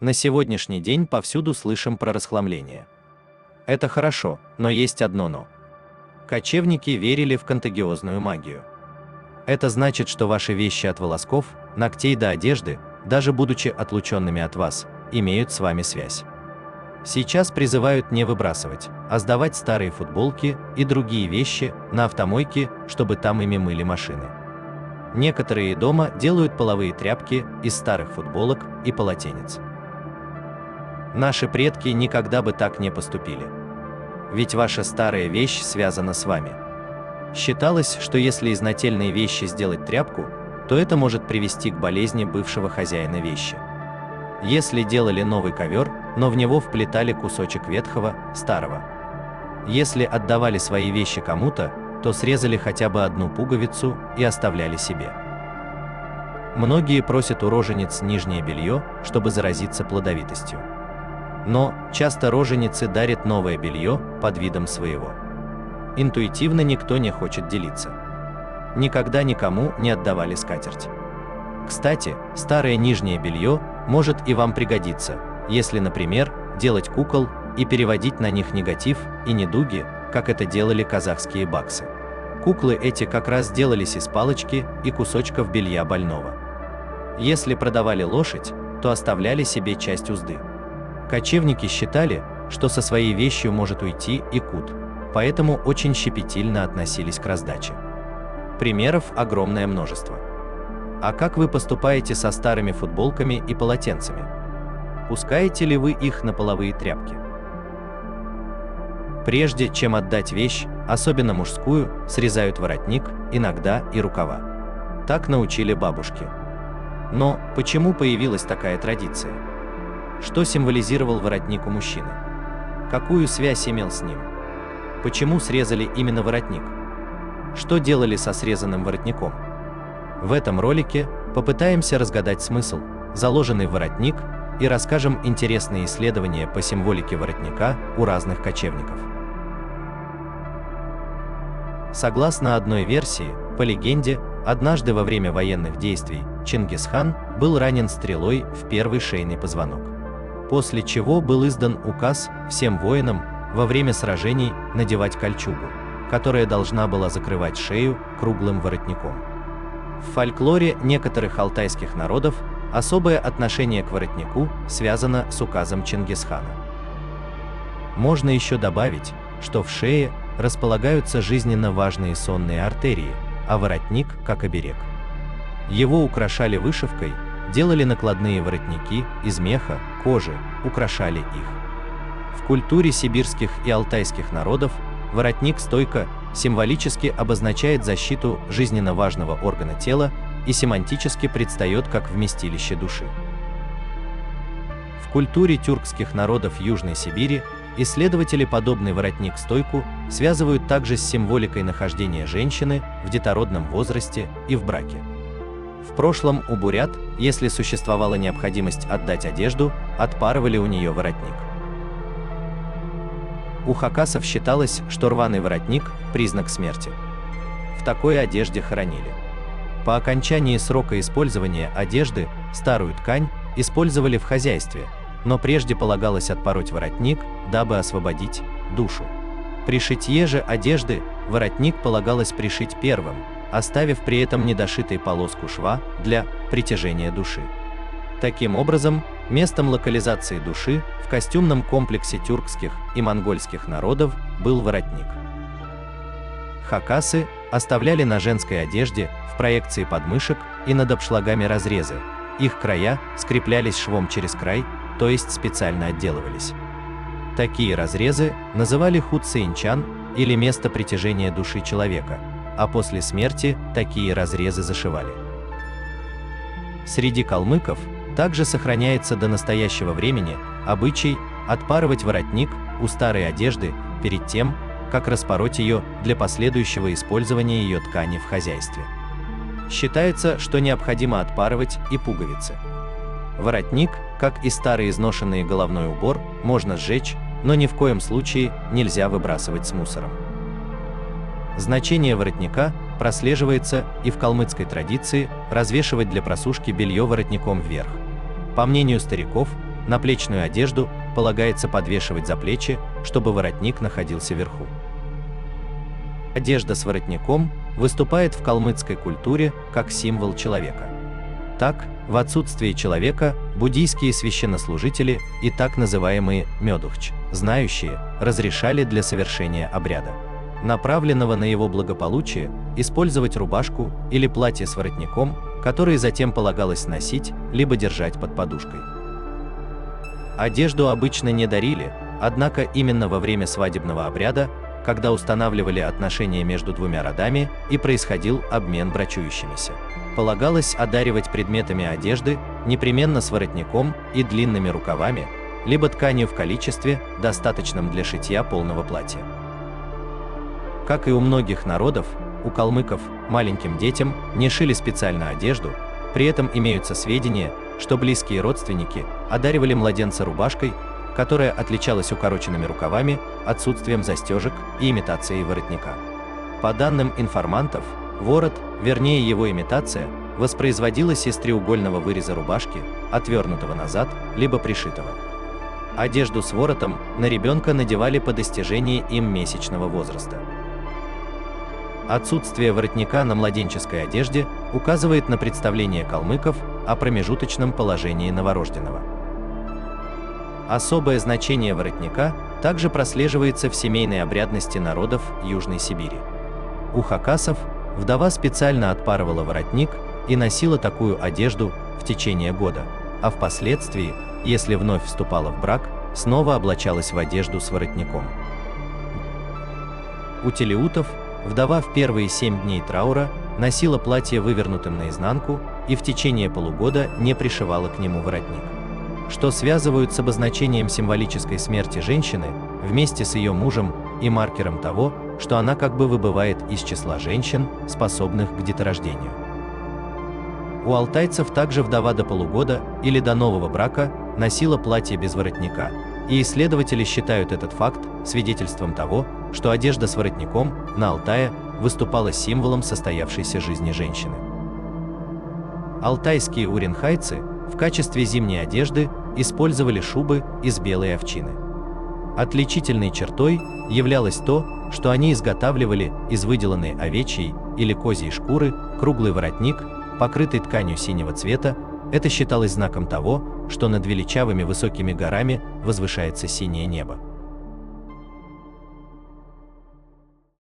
На сегодняшний день повсюду слышим про расхламление. Это хорошо, но есть одно но. Кочевники верили в контагиозную магию. Это значит, что ваши вещи от волосков, ногтей до одежды, даже будучи отлученными от вас, имеют с вами связь. Сейчас призывают не выбрасывать, а сдавать старые футболки и другие вещи на автомойки, чтобы там ими мыли машины. Некоторые дома делают половые тряпки из старых футболок и полотенец. Наши предки никогда бы так не поступили. Ведь ваша старая вещь связана с вами. Считалось, что если из нательной вещи сделать тряпку, то это может привести к болезни бывшего хозяина вещи. Если делали новый ковер, но в него вплетали кусочек ветхого, старого. Если отдавали свои вещи кому-то, то срезали хотя бы одну пуговицу и оставляли себе. Многие просят у рожениц нижнее белье, чтобы заразиться плодовитостью. Но часто роженицы дарят новое белье под видом своего. Интуитивно никто не хочет делиться. Никогда никому не отдавали скатерть. Кстати, старое нижнее белье может и вам пригодиться, если, например, делать кукол и переводить на них негатив и недуги, как это делали казахские баксы. Куклы эти как раз делались из палочки и кусочков белья больного. Если продавали лошадь, то оставляли себе часть узды. Кочевники считали, что со своей вещью может уйти и кут, поэтому очень щепетильно относились к раздаче. Примеров огромное множество. А как вы поступаете со старыми футболками и полотенцами? Пускаете ли вы их на половые тряпки? Прежде чем отдать вещь, особенно мужскую, срезают воротник, иногда и рукава. Так научили бабушки. Но почему появилась такая традиция? Что символизировал воротник у мужчины? Какую связь имел с ним? Почему срезали именно воротник? Что делали со срезанным воротником? В этом ролике попытаемся разгадать смысл, заложенный в воротник, и расскажем интересные исследования по символике воротника у разных кочевников. Согласно одной версии, по легенде, однажды во время военных действий Чингисхан был ранен стрелой в первый шейный позвонок. После чего был издан указ всем воинам во время сражений надевать кольчугу, которая должна была закрывать шею круглым воротником. В фольклоре некоторых алтайских народов особое отношение к воротнику связано с указом Чингисхана. Можно еще добавить, что в шее располагаются жизненно важные сонные артерии, а воротник как оберег. Его украшали вышивкой, делали накладные воротники из меха, кожи, украшали их. В культуре сибирских и алтайских народов воротник-стойка символически обозначает защиту жизненно важного органа тела и семантически предстает как вместилище души. В культуре тюркских народов Южной Сибири исследователи подобный воротник-стойку связывают также с символикой нахождения женщины в детородном возрасте и в браке. В прошлом у бурят, если существовала необходимость отдать одежду, отпарывали у нее воротник. У хакасов считалось, что рваный воротник – признак смерти. В такой одежде хоронили. По окончании срока использования одежды старую ткань использовали в хозяйстве, но прежде полагалось отпороть воротник, дабы освободить душу. При шитье же одежды воротник полагалось пришить первым, оставив при этом недошитой полоску шва для притяжения души. Таким образом, местом локализации души в костюмном комплексе тюркских и монгольских народов был воротник. Хакасы оставляли на женской одежде в проекции подмышек и над обшлагами разрезы, их края скреплялись швом через край, то есть специально отделывались. Такие разрезы называли хуцеинчан или место притяжения души человека, а после смерти такие разрезы зашивали. Среди калмыков также сохраняется до настоящего времени обычай отпарывать воротник у старой одежды перед тем, как распороть ее для последующего использования ее ткани в хозяйстве. Считается, что необходимо отпарывать и пуговицы. Воротник, как и старый изношенный головной убор, можно сжечь, но ни в коем случае нельзя выбрасывать с мусором. Значение воротника прослеживается и в калмыцкой традиции развешивать для просушки белье воротником вверх. По мнению стариков, наплечную одежду полагается подвешивать за плечи, чтобы воротник находился вверху. Одежда с воротником выступает в калмыцкой культуре как символ человека. Так, в отсутствие человека буддийские священнослужители и так называемые мёдухч, знающие, разрешали для совершения обряда, направленного на его благополучие, использовать рубашку или платье с воротником, которые затем полагалось носить либо держать под подушкой. Одежду обычно не дарили, однако именно во время свадебного обряда, когда устанавливали отношения между двумя родами и происходил обмен брачующимися, полагалось одаривать предметами одежды непременно с воротником и длинными рукавами, либо тканью в количестве, достаточном для шитья полного платья. Как и у многих народов, у калмыков маленьким детям не шили специально одежду, при этом имеются сведения, что близкие родственники одаривали младенца рубашкой, которая отличалась укороченными рукавами, отсутствием застежек и имитацией воротника. По данным информантов, ворот, вернее его имитация, воспроизводилась из треугольного выреза рубашки, отвернутого назад, либо пришитого. Одежду с воротом на ребенка надевали по достижении им месячного возраста. Отсутствие воротника на младенческой одежде указывает на представление калмыков о промежуточном положении новорожденного. Особое значение воротника также прослеживается в семейной обрядности народов Южной Сибири. У хакасов вдова специально отпарывала воротник и носила такую одежду в течение года, а впоследствии, если вновь вступала в брак, снова облачалась в одежду с воротником. У телеутов вдова в первые 7 дней траура носила платье вывернутым наизнанку и в течение полугода не пришивала к нему воротник, что связывают с обозначением символической смерти женщины вместе с ее мужем и маркером того, что она как бы выбывает из числа женщин, способных к деторождению. У алтайцев также вдова до полугода или до нового брака носила платье без воротника, и исследователи считают этот факт свидетельством того, что одежда с воротником на Алтае выступала символом состоявшейся жизни женщины. Алтайские уренхайцы в качестве зимней одежды использовали шубы из белой овчины. Отличительной чертой являлось то, что они изготавливали из выделанной овечьей или козьей шкуры круглый воротник, покрытый тканью синего цвета. Это считалось знаком того, что над величавыми высокими горами возвышается синее небо.